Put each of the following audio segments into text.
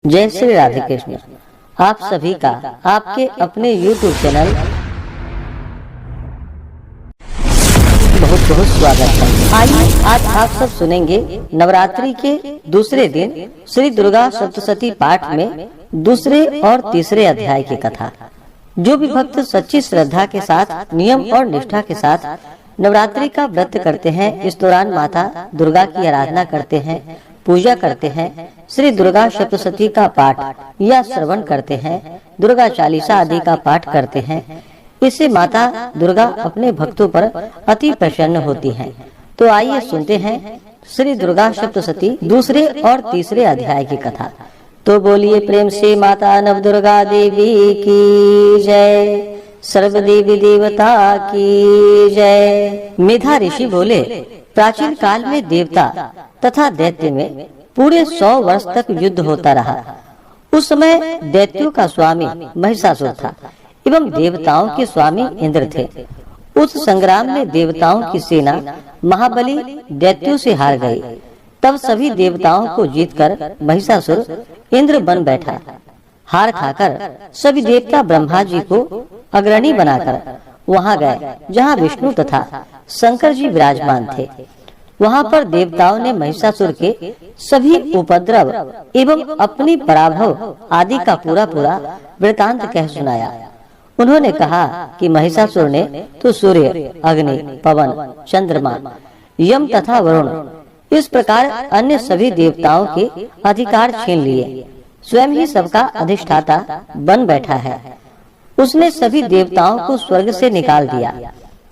जय श्री राधे कृष्ण। आप सभी का आपके अपने YouTube चैनल बहुत बहुत स्वागत है। आइए आज आप सब सुनेंगे नवरात्रि के दूसरे दिन श्री दुर्गा सप्तशती पाठ में दूसरे और तीसरे अध्याय की कथा। जो भी भक्त सच्ची श्रद्धा के साथ, नियम और निष्ठा के साथ नवरात्रि का व्रत करते हैं, इस दौरान माता दुर्गा की आराधना करते हैं, पूजा करते हैं, श्री दुर्गा सप्तशती का पाठ या श्रवण करते हैं, दुर्गा चालीसा आदि का पाठ करते हैं, इससे माता दुर्गा अपने भक्तों पर अति प्रसन्न होती हैं। तो आइए सुनते हैं श्री दुर्गा सप्तशती दूसरे और तीसरे अध्याय की कथा। तो बोलिए प्रेम से माता नव दुर्गा देवी की जय, सर्व देवी देवता की जय। मेधा ऋषि बोले, प्राचीन काल में देवता तथा दैत्य में पूरे 100 वर्ष तक युद्ध होता रहा। उस समय दैत्यों का स्वामी महिषासुर था एवं देवताओं के स्वामी इंद्र थे। उस संग्राम में देवताओं की सेना महाबली दैत्यों से हार गई। तब सभी देवताओं को जीतकर महिषासुर इंद्र बन बैठा। हार खाकर सभी देवता ब्रह्मा जी को अग्रणी बनाकर वहां गए जहां विष्णु तथा शंकर जी विराजमान थे। वहां पर देवताओं ने महिषासुर के सभी उपद्रव एवं अपनी पराभव आदि का पूरा वृतांत कह सुनाया। उन्होंने कहा कि महिषासुर ने तो सूर्य, अग्नि, पवन, चंद्रमा, यम तथा वरुण इस प्रकार अन्य सभी देवताओं के अधिकार छीन लिए। स्वयं ही सबका अधिष्ठाता बन बैठा है। उसने सभी देवताओं को स्वर्ग से निकाल दिया।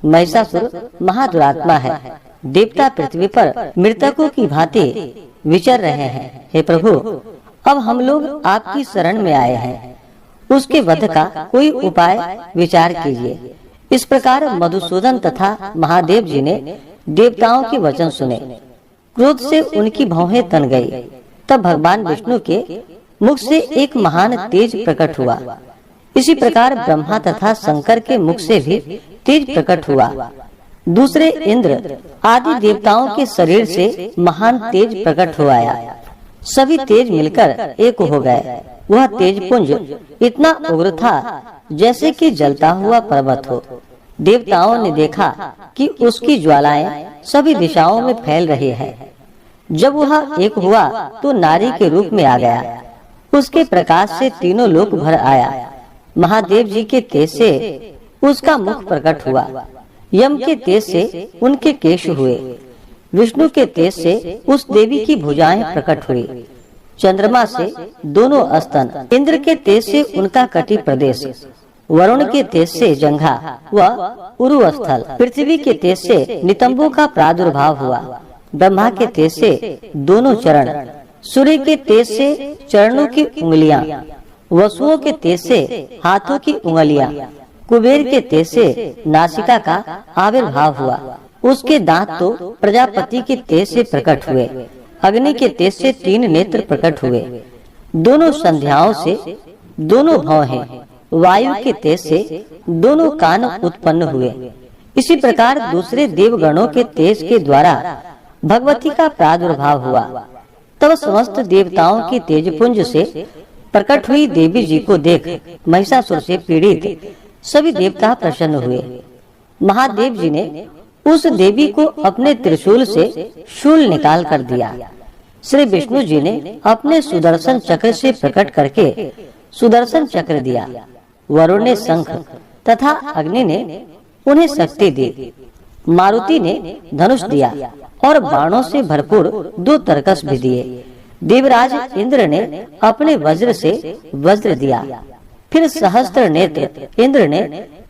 महिषासुर महादुरात्मा है। देवता पृथ्वी पर मृतकों की भांति विचर रहे हैं। हे प्रभु, अब हम लोग आपकी शरण में आए हैं। उसके वध का कोई उपाय विचार कीजिए। इस प्रकार मधुसूदन तथा महादेव जी ने देवताओं के वचन सुने। क्रोध से उनकी भौहें तन गई। तब भगवान विष्णु के मुख से एक महान तेज प्रकट हुआ। इसी प्रकार ब्रह्मा तथा शंकर के मुख से भी तेज प्रकट हुआ। दूसरे इंद्र आदि देवताओं के शरीर से महान तेज प्रकट हो आया। सभी तेज मिलकर एक हो गए। वह तेज पुंज इतना उग्र था जैसे कि जलता हुआ पर्वत हो। देवताओं ने देखा कि उसकी ज्वालाएं सभी दिशाओं में फैल रही है। जब वह एक हुआ तो नारी के रूप में आ गया। उसके प्रकाश से तीनों लोक भर आया। महादेव जी के तेज से उसका मुख प्रकट हुआ। यम के तेज से उनके केश हुए। विष्णु के तेज से उस देवी की भुजाएं प्रकट हुई। चंद्रमा से दोनों स्तन, इंद्र के तेज से उनका कटी प्रदेश, वरुण के तेज से जंघा व उरु स्थल, पृथ्वी के तेज से नितंबों का प्रादुर्भाव हुआ। ब्रह्मा के तेज से दोनों चरण, सूर्य के तेज से चरणों की उंगलियां, वसुओं के तेज से हाथों की उंगलियां, कुबेर के तेज से नासिका का आविर्भाव हुआ। उसके दांत तो प्रजापति के तेज से प्रकट हुए। अग्नि के तेज से 3 नेत्र प्रकट हुए। दोनों संध्याओं से दोनों भौहें, वायु के तेज से दोनों कान उत्पन्न हुए। इसी प्रकार दूसरे देवगणों के तेज के द्वारा भगवती का प्रादुर्भाव हुआ। तब समस्त देवताओं की तेजपुंज से प्रकट हुई देवी जी को देख महिषासुर से पीड़ित सभी देवता प्रसन्न हुए। महादेव जी ने उस देवी को अपने त्रिशूल से शूल निकाल कर दिया। श्री विष्णु जी ने अपने सुदर्शन चक्र से प्रकट करके सुदर्शन चक्र दिया। वरुण ने शंख तथा अग्नि ने उन्हें शक्ति दी। मारुति ने धनुष दिया और बाणों से भरपूर 2 तरकस भी दिए। देवराज इंद्र ने अपने वज्र से वज्र दिया। फिर सहस्त्र नेत्र इंद्र ने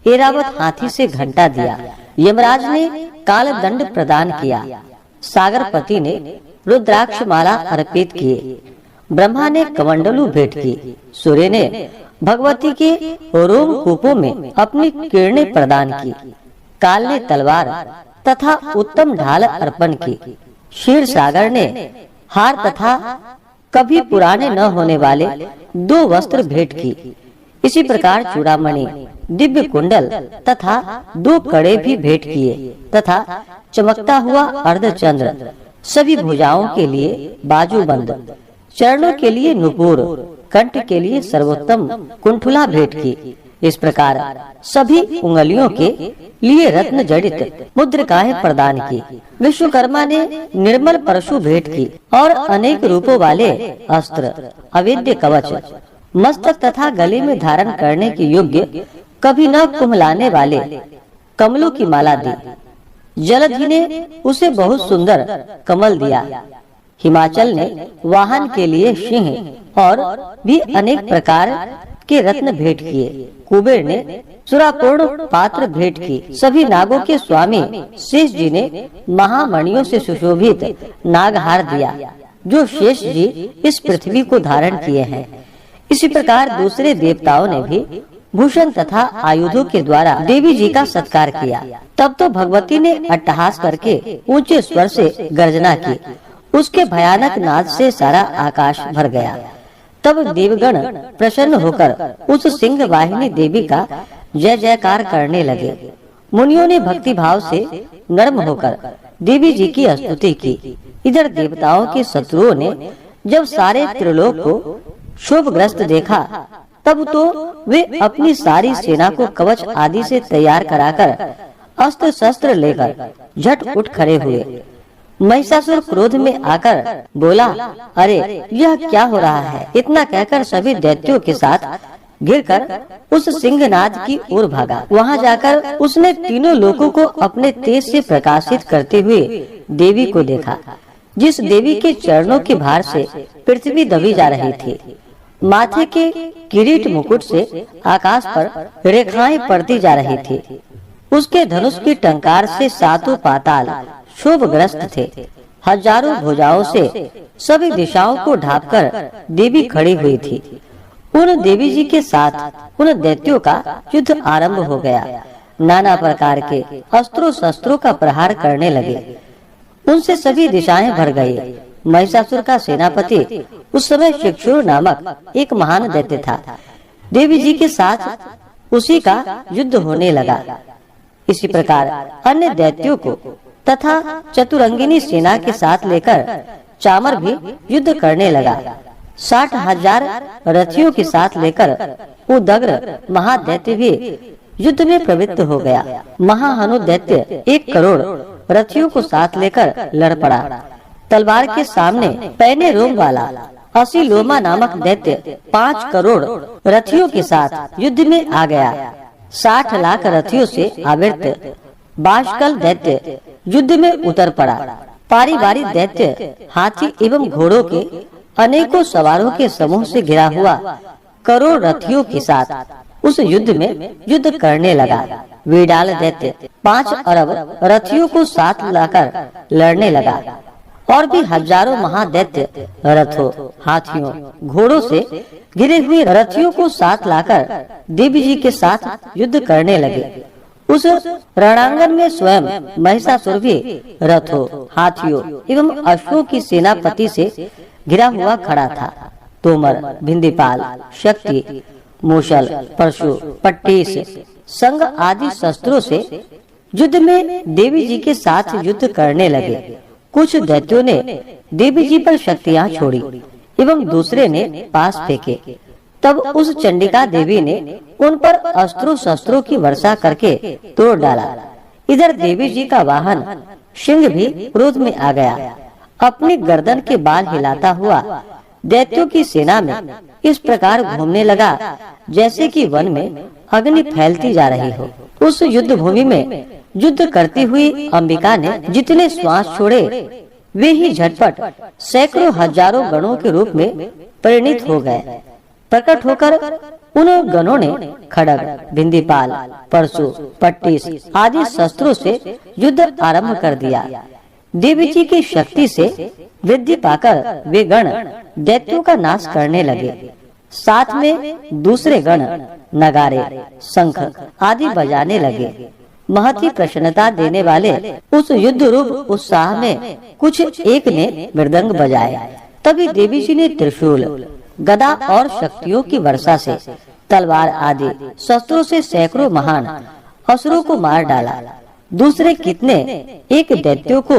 ऐरावत हाथी से घंटा दिया। यमराज ने काल दंड प्रदान किया। सागरपति ने रुद्राक्ष माला अर्पित किए। ब्रह्मा ने कमंडलू भेंट की। सूर्य ने भगवती के रोम कूपों में अपनी किरणें प्रदान की। काल ने तलवार तथा उत्तम ढाल अर्पण की। क्षीर सागर ने हार तथा कभी पुराने न होने वाले 2 वस्त्र भेंट की। इसी प्रकार चूड़ामणि, दिव्य कुंडल तथा 2 कड़े भी भेंट किए तथा चमकता हुआ अर्धचंद्र, सभी भुजाओं के लिए बाजूबंद, चरणों के लिए नुपुर, कंठ के लिए सर्वोत्तम कुंठुला भेंट की। इस प्रकार सभी उंगलियों के लिए रत्न जड़ित मुद्रिकाएं प्रदान की। विश्वकर्मा ने निर्मल परशु भेंट की और अनेक रूपों वाले अस्त्र, अवेद्य कवच, मस्तक तथा गले में धारण करने के योग्य कभी न कुम्हलाने वाले कमलों की माला दी। जलधि ने उसे बहुत सुंदर कमल दिया। हिमाचल ने वाहन के लिए सिंह और भी अनेक प्रकार के रत्न भेंट किए। कुबेर ने सुरापूर्ण पात्र भेंट की। सभी नागों के स्वामी शेष जी ने महामणियों से सुशोभित नागहार दिया, जो शेष जी इस पृथ्वी को धारण किए हैं। इसी प्रकार दूसरे देवताओं ने भी भूषण तथा आयुधों के द्वारा देवी जी का सत्कार किया। तब तो भगवती ने अट्टहास करके ऊंचे स्वर से गर्जना की। उसके भयानक नाद से सारा आकाश भर गया। तब देवगण प्रसन्न होकर उस सिंह वाहिनी देवी का जय जयकार करने लगे। मुनियों ने भक्ति भाव से नर्म होकर देवी जी की स्तुति की। इधर देवताओं के शत्रुओं ने जब सारे त्रिलोक को शोभग्रस्त देखा, तब तो वे अपनी सारी सेना को कवच आदि से तैयार कराकर अस्त्र शस्त्र लेकर झट उठ खड़े हुए। महिषासुर क्रोध में आकर बोला, अरे यह क्या हो रहा है? इतना कहकर सभी दैत्यों के साथ गिरकर उस सिंहनाद की ओर भागा। वहां जाकर उसने तीनों लोगों को अपने तेज से प्रकाशित करते हुए देवी को देखा, जिस देवी के चरणों के भार से पृथ्वी दबी जा रही थी। माथे के किरीट मुकुट से आकाश पर रेखाएं पड़ती जा रही थी। उसके धनुष की टंकार से सातों पाताल शोभग्रस्त थे। हजारों भुजाओं से सभी दिशाओं को ढांपकर देवी खड़ी हुई थी। उन देवी जी के साथ उन दैत्यों का युद्ध आरंभ हो गया। नाना प्रकार के अस्त्रों शस्त्रों का प्रहार करने लगे। उनसे सभी दिशाएं भर गई। महिषासुर का सेनापति उस समय शिक्षुर नामक एक महान दैत्य था। देवी जी के साथ उसी का युद्ध होने लगा। इसी प्रकार अन्य दैत्यों को तथा चतुरंगिनी सेना के साथ लेकर चामर भी युद्ध करने लगा। 60,000 रथियों के साथ लेकर उदग्र महादैत्य भी युद्ध में प्रवृत्त हो गया। महाहनु दैत्य 1 करोड़ रथियों को साथ लेकर लड़ पड़ा। तलवार के सामने पैने रोम वाला असीलोमा नामक दैत्य 5 करोड़ रथियों के साथ युद्ध में आ गया। 60 लाख रथियों से आवृत बाष्कल दैत्य युद्ध में उतर पड़ा। पारी बारी दैत्य हाथी एवं घोड़ों के अनेकों सवारों के समूह से घिरा हुआ करोड़ रथियों के साथ उस युद्ध में युद्ध करने लगा। विडाल दैत्य 5 अरब रथियों को साथ लाकर लड़ने लगा और भी हजारों महादैत्य रथों, हाथियों, घोड़ों से घिरे हुए रथियों को साथ लाकर देवी जी के साथ युद्ध करने लगे। उस रणांगन में स्वयं महिषासुर भी रथों, हाथियों एवं अश्वों की सेनापति से घिरा हुआ खड़ा था। तोमर, भिंदीपाल, शक्ति, मूषल, परशु, पट्टीस, संग आदि शस्त्रों से युद्ध में देवी जी के साथ युद्ध करने लगे। कुछ दैत्यों ने देवी जी पर शक्तियां छोड़ी एवं दूसरे ने पास फेंके। तब उस चंडिका देवी ने उन पर अस्त्रों शस्त्रों की वर्षा करके तोड़ डाला। इधर देवी जी का वाहन सिंह भी क्रोध में आ गया। अपनी गर्दन के बाल हिलाता हुआ दैत्यों की सेना में इस प्रकार घूमने लगा जैसे कि वन में अग्नि फैलती जा रही हो। उस युद्ध भूमि में युद्ध करती हुई अंबिका ने जितने श्वास छोड़े वे ही झटपट सैकड़ों हजारों गणों के रूप में परिणित हो गए। प्रकट होकर उन गणों ने खड़ग, भिंदीपाल, परशु, पट्टीस आदि शस्त्रों से युद्ध आरंभ कर दिया। देवी जी की शक्ति से वृद्धि पाकर वे गण दैत्यों का नाश करने लगे। साथ में दूसरे गण नगारे, शंख आदि बजाने लगे। महती प्रसन्नता देने वाले उस युद्ध रूप उत्साह में कुछ एक ने मृदंग बजाए। तभी देवी जी ने त्रिशूल, गदा और शक्तियों की वर्षा से तलवार आदि शस्त्रों से सैकड़ों महान असुरों को मार डाला। दूसरे कितने एक दैत्यों को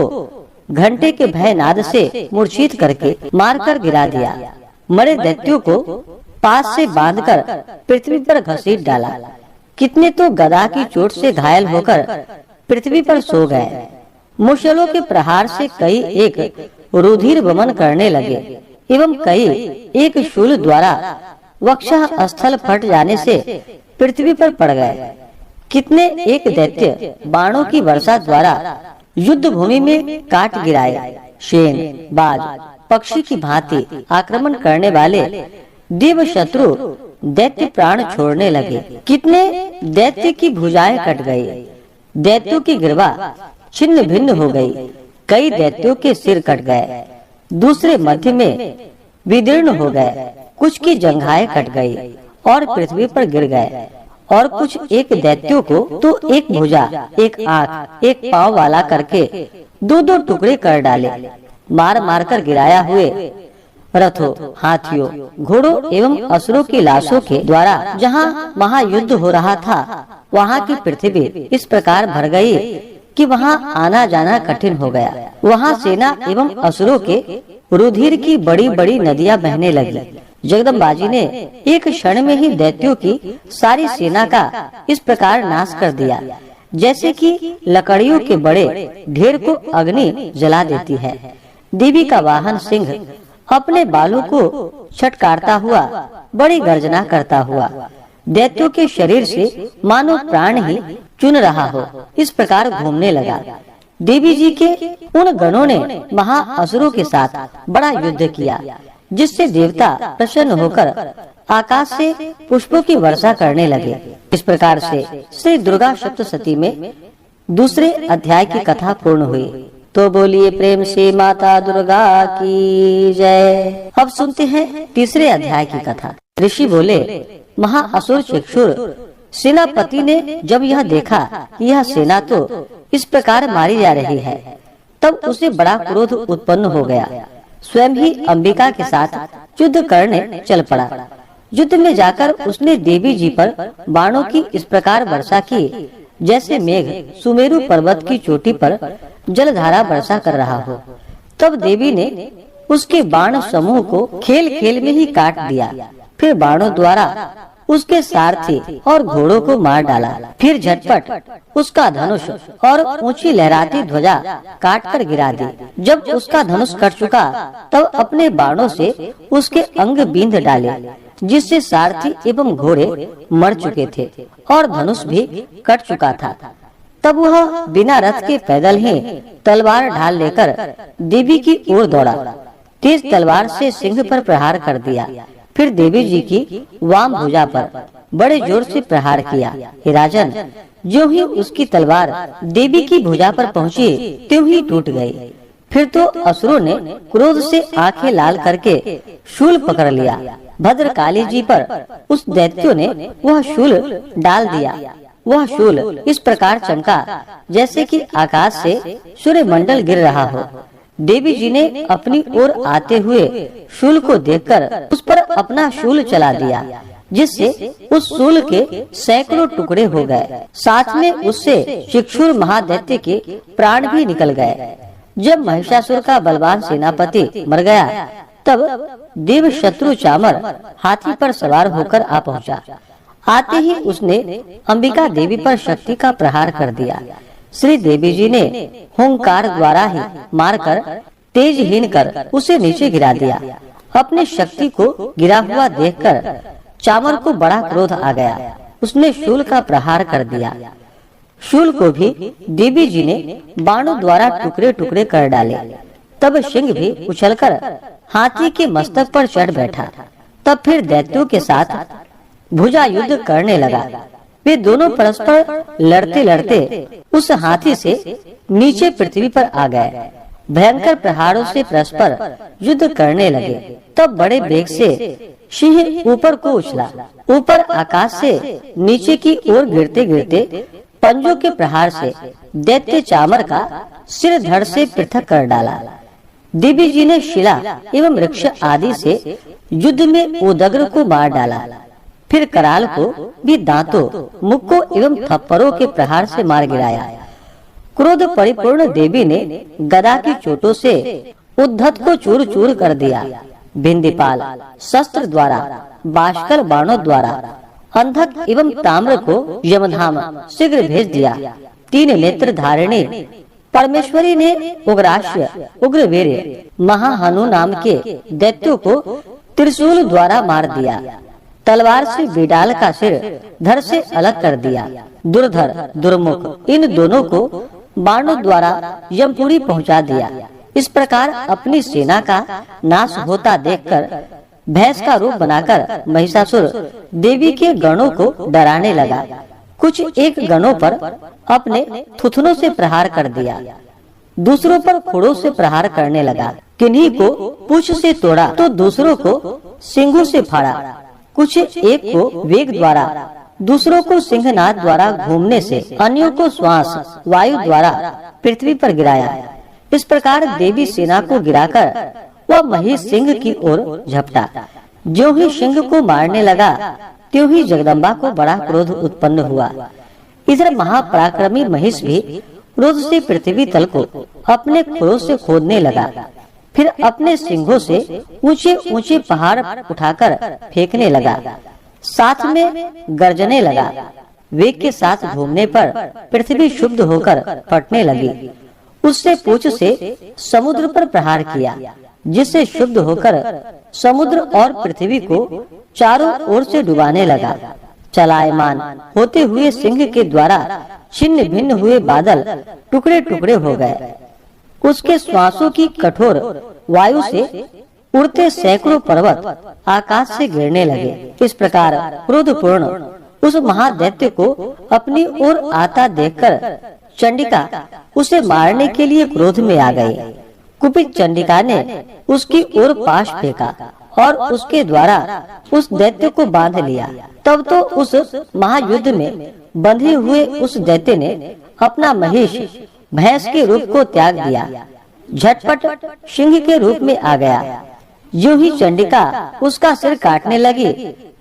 घंटे के भयनाद से मूर्छित करके मारकर गिरा दिया। मरे दैत्यों को पास से बांधकर पृथ्वी पर घसीट डाला। कितने तो गदा की चोट से घायल होकर पृथ्वी पर सो गए। मुश्किलों के प्रहार से कई एक रुधिर वमन करने लगे एवं कई एक शूल द्वारा वक्षः स्थल फट जाने से पृथ्वी पर पड़ गए। कितने एक दैत्य बाणों की वर्षा द्वारा युद्ध भूमि में काट गिराए। शेन बाज पक्षी की भांति आक्रमण करने वाले देव शत्रु दैत्य प्राण छोड़ने लगे। कितने दैत्य की भुजाएं कट गई, दैत्यों की गिरवा छिन्न भिन्न हो गई। कई दैत्यों के सिर कट गए, दूसरे मध्य में विदीर्ण हो गए। कुछ की जंघाएं कट गई और पृथ्वी पर गिर गए, और कुछ एक दैत्यों को तो एक भुजा, एक आंख, एक पांव वाला करके दो दो टुकड़े कर डाले। मार मार कर गिराया हुए रथों, हाथियों, घोड़ों एवं असुरों की लाशों के द्वारा जहाँ महायुद्ध हो रहा था, वहाँ की पृथ्वी इस प्रकार भर गई कि वहाँ आना जाना कठिन हो गया। वहाँ सेना एवं असुरों के रुधिर की बड़ी बड़ी नदियाँ बहने लगी। जगदम्बाजी ने एक क्षण में ही दैत्यों की सारी सेना का इस प्रकार नाश कर दिया, जैसे कि लकड़ियों के बड़े ढेर को अग्नि जला देती है। देवी का वाहन सिंह अपने बालों को छटकारता हुआ, बड़ी गर्जना करता हुआ दैत्यों के शरीर से मानो प्राण ही चुन रहा हो, इस प्रकार घूमने लगा। देवी जी के उन गणों ने महाअसुरों के साथ बड़ा युद्ध किया, जिससे देवता प्रसन्न होकर आकाश से पुष्पों की वर्षा करने लगे। इस प्रकार से श्री दुर्गा सप्तशती में दूसरे अध्याय की कथा पूर्ण हुई। तो बोलिए प्रेम से माता दुर्गा की जय। अब सुनते हैं तीसरे अध्याय की कथा। ऋषि बोले, महाअसुर चक्षुर सेनापति ने जब यह देखा कि यह सेना तो इस प्रकार मारी जा रही है, तब उसे बड़ा क्रोध उत्पन्न हो गया। स्वयं ही अंबिका के साथ युद्ध करने चल पड़ा। युद्ध में जाकर उसने देवी जी पर बाणों की इस प्रकार वर्षा की, जैसे मेघ सुमेरु पर्वत की चोटी पर जलधारा वर्षा कर रहा हो। तब देवी ने उसके बाण समूह को खेल खेल में ही काट दिया। फिर बाणों द्वारा उसके सारथी और घोड़ों को मार डाला। फिर झटपट उसका धनुष और ऊंची लहराती ध्वजा काट कर गिरा दी। जब उसका धनुष कट चुका, तब अपने बाणों से उसके अंग बींध डाले, जिससे सारथी एवं घोड़े मर चुके थे और धनुष भी कट चुका था। तब वह बिना रथ के पैदल ही तलवार ढाल लेकर देवी की ओर दौड़ा। तेज तलवार से सिंह पर प्रहार कर दिया। फिर देवी जी की वाम भुजा पर बड़े जोर से प्रहार किया। हे राजन, जो ही उसकी तलवार देवी की भुजा पर पहुंची, त्यों ही टूट गई। फिर तो असुरों ने क्रोध से आंखें लाल करके शूल पकड़ लिया। भद्रकाली जी पर उस दैत्यों ने वह शूल डाल दिया। वह शूल इस प्रकार चमका जैसे कि आकाश से सूर्य मंडल गिर रहा हो। देवी जी ने अपनी ओर आते हुए शूल को देखकर उस पर अपना शूल चला दिया, जिससे उस शूल के सैकड़ों टुकड़े हो गए। साथ में उससे चक्षुर महादैत्य के प्राण भी निकल गए। जब महिषासुर का बलवान सेनापति मर गया, तब देव शत्रु चामर हाथी पर सवार होकर आ पहुंचा। आते ही उसने अंबिका देवी पर शक्ति का प्रहार कर दिया। श्री देवी जी ने हुंकार द्वारा ही मारकर तेजहीन कर उसे नीचे गिरा दिया। अपने शक्ति को गिरा हुआ देखकर चामर को बड़ा क्रोध आ गया। उसने शूल का प्रहार कर दिया। शूल को भी देवी जी ने बाणों द्वारा टुकड़े टुकड़े कर डाले। तब सिंह भी उछलकर हाथी के मस्तक पर चढ़ बैठा। तब फिर दैत्यों के साथ भुजा युद्ध करने लगा। वे दोनों परस्पर लड़ते लड़ते उस हाथी से नीचे पृथ्वी पर आ गए। भयंकर प्रहारों से परस्पर युद्ध करने लगे। तब बड़े वेग से सिंह ऊपर को उछला। ऊपर आकाश से नीचे की ओर गिरते गिरते पंजों के प्रहार से दैत्य चामर का सिर धड़ से पृथक कर डाला। देवी जी ने शिला एवं वृक्ष आदि से युद्ध में उदग्र को मार डाला। फिर कराल को भी दांतों, मुक्कों एवं थप्पड़ों के प्रहार से मार गिराया। क्रोध परिपूर्ण देवी ने गदा की चोटों से उद्धत को चूर चूर कर दिया। भिंदीपाल शस्त्र द्वारा, बाष्कल बाणों द्वारा अंधक एवं ताम्र को यमधाम शीघ्र भेज दिया। 3 नेत्र धारिणी परमेश्वरी ने उग्राश्य, उग्रवीर्य, महाहनु नाम के दैत्यों को त्रिशूल द्वारा मार दिया। तलवार से बिडाल का सिर धड़ से अलग कर दिया। दुर्धर, दुर्मुख इन दोनों को बाणों द्वारा यमपुरी पहुंचा दिया। इस प्रकार अपनी सेना का नाश होता देखकर भैंस का रूप बनाकर महिषासुर देवी के गणों को डराने लगा। कुछ एक गणों पर अपने थुथनों से प्रहार कर दिया, दूसरों पर खोड़ों से प्रहार करने लगा। किन्हीं को पूंछ से तोड़ा तो दूसरों को सिंगों से फाड़ा। कुछ एक को वेग द्वारा, दूसरों को सिंहनाद द्वारा घूमने से, अन्यों को श्वास वायु द्वारा पृथ्वी पर गिराया। इस प्रकार देवी सेना को गिराकर वह महिष सिंह की ओर झपटा। जो ही सिंह को मारने लगा त्यों ही जगदम्बा को बड़ा क्रोध उत्पन्न हुआ। इधर महापराक्रमी महिष भी क्रोध से पृथ्वी तल को अपने खुरों से खोदने लगा। फिर अपने सिंघों से ऊंचे ऊंचे पहाड़ उठाकर फेंकने लगा। साथ में गर्जने लगा। वेग के साथ घूमने पर पृथ्वी शुद्ध होकर फटने लगी। उससे पूंछ से समुद्र पर प्रहार किया, जिससे शुद्ध होकर समुद्र और पृथ्वी को चारों ओर से डुबाने लगा। चलायमान होते हुए सिंह के द्वारा छिन्न भिन्न हुए बादल टुकड़े टुकड़े हो गए। उसके श्वासों की कठोर वायु से उड़ते सैकड़ों पर्वत आकाश से गिरने लगे। इस प्रकार क्रोधपूर्ण उस महादैत्य को अपनी ओर आता देखकर चंडिका उसे मारने के लिए क्रोध में आ गई। कुपित चंडिका ने उसकी ओर पाश फेंका और उसके द्वारा उस दैत्य को बांध लिया। तब तो उस महायुद्ध में बंधे हुए उस दैत्य ने अपना महिष भैंस के रूप को त्याग दिया, झटपट सिंह के रूप में आ गया। जो ही चंडिका उसका सिर काटने लगी,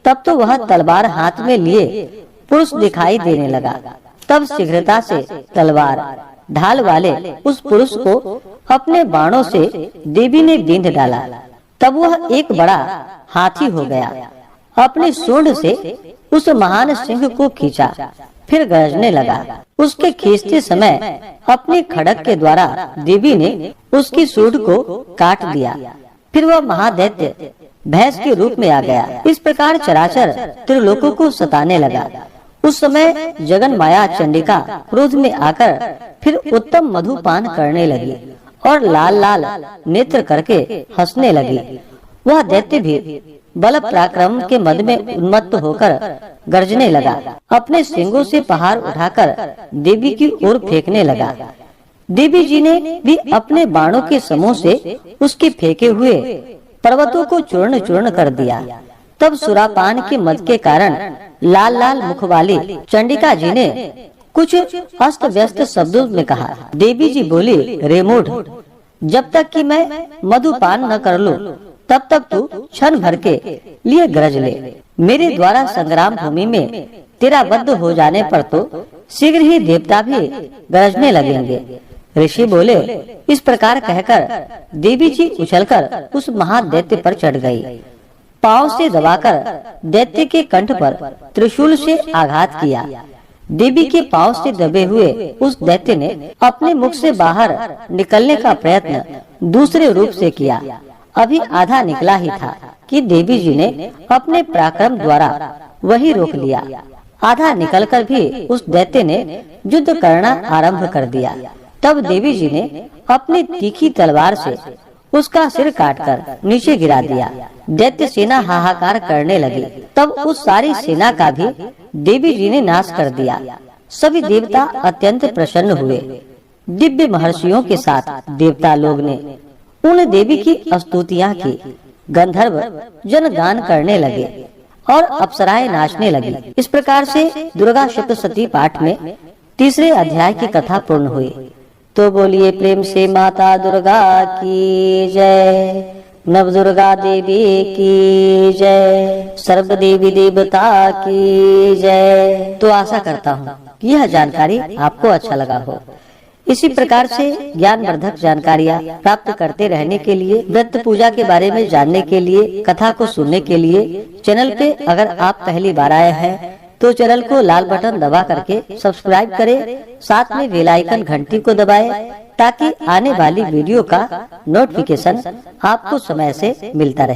तब तो वह तलवार हाथ में लिए पुरुष दिखाई देने लगा। तब शीघ्रता से तलवार ढाल वाले उस पुरुष को अपने बाणों से देवी ने बींध डाला। तब वह एक बड़ा हाथी हो गया। अपने सूंड से उस महान सिंह को खींचा, फिर गरजने लगा। उसके खींचते समय अपने खड़ग के द्वारा देवी ने उसकी सूंड को काट दिया। फिर वह महादैत्य भैंस के रूप में आ गया। इस प्रकार चराचर त्रिलोकों को सताने लगा। उस समय जगन माया चंडिका क्रोध में आकर फिर उत्तम मधुपान करने लगी और लाल लाल नेत्र करके हंसने लगी। वह दैत्य भी बल पराक्रम के मद में उन्मत्त होकर गर्जने लगा। अपने सिंगों से पहाड़ उठाकर देवी की ओर फेंकने लगा। देवी जी ने भी अपने बाणों के समूह से उसके फेंके हुए पर्वतों को चूर्ण चूर्ण कर दिया। तब सुरापान के मद के कारण लाल लाल मुख वाली चंडिका जी ने कुछ अस्त व्यस्त शब्दों में कहा। देवी जी बोली, रे मूढ़, जब तक कि मैं मधुपान न कर लूं, तब तक तू क्षण भर के लिए गरज ले। मेरे द्वारा संग्राम भूमि में तेरा वध हो जाने पर तो शीघ्र ही देवता भी गरजने लगेंगे। ऋषि बोले, इस प्रकार कहकर देवी जी उछलकर उस महादैत्य पर चढ़ गई। पांव से दबाकर दैत्य के कंठ पर त्रिशूल से आघात किया। देवी के पांव से दबे हुए उस दैत्य ने अपने मुख से बाहर निकलने का प्रयत्न दूसरे रूप से किया। अभी आधा निकला ही था कि देवी जी ने अपने पराक्रम द्वारा वही रोक लिया। आधा निकलकर भी उस दैत्य ने युद्ध करना आरंभ कर दिया। तब देवी जी ने अपनी तीखी तलवार से उसका सिर काटकर नीचे गिरा दिया। दैत्य सेना हाहाकार करने लगी। तब उस सारी सेना का भी देवी जी ने नाश कर दिया। सभी देवता अत्यंत प्रसन्न हुए। दिव्य महर्षियों के साथ देवता लोग ने उन देवी की स्तुतियां की। गंधर्व जन गान करने लगे और अप्सराएं नाचने लगी। इस प्रकार से दुर्गा सप्तशती पाठ में तीसरे अध्याय की कथा पूर्ण हुई। तो बोलिए प्रेम से माता दुर्गा की जय, नव दुर्गा देवी की जय, सर्व देवी देवता की जय। तो आशा करता हूँ कि यह जानकारी आपको अच्छा लगा हो। इसी प्रकार से ज्ञानवर्धक जानकारियाँ प्राप्त करते रहने के लिए, व्रत पूजा के बारे में जानने के लिए, कथा को सुनने के लिए चैनल पे अगर आप पहली बार आए हैं तो चैनल को लाल बटन दबा करके सब्सक्राइब करें, साथ में बेल आइकन घंटी को दबाएं ताकि आने वाली वीडियो का नोटिफिकेशन आपको समय से मिलता रहे।